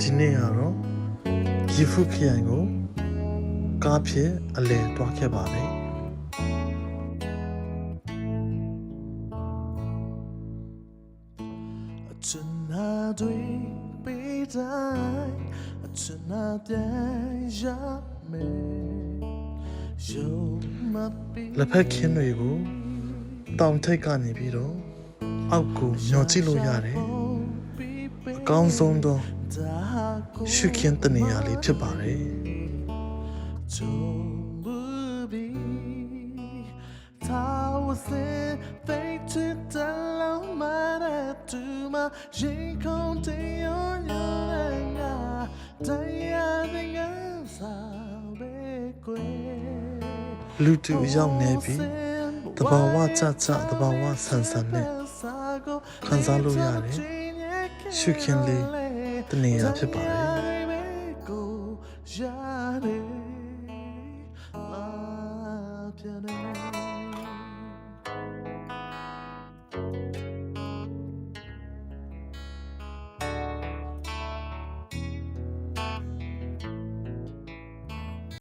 ဒီနေ့ကတော့ရီဖုခရိုင်ကိုကားဖြင့်အလည်သွားခဲ့ပါလေချင်နာတွေပေးတိုင်းချင်နာပြန်ရမယ်လက်ဖက်ခင်းတွေကိုတောင်ထိပ်ကနေပြီးတော့အောက်ကိုညှော်ကြည့်လို့ရတယ်အကောင်းဆုံးသောရှုခင်းတနေရာလေးဖြစ်ပါတယ်လူတူရောက်နေပြီတဘာဝကြကြတဘာဝဆန်ဆန်နဲ့ခံစားလို့ရတယ်ရှုခင်းလေးတနေရာဖြစ်ပါတယ်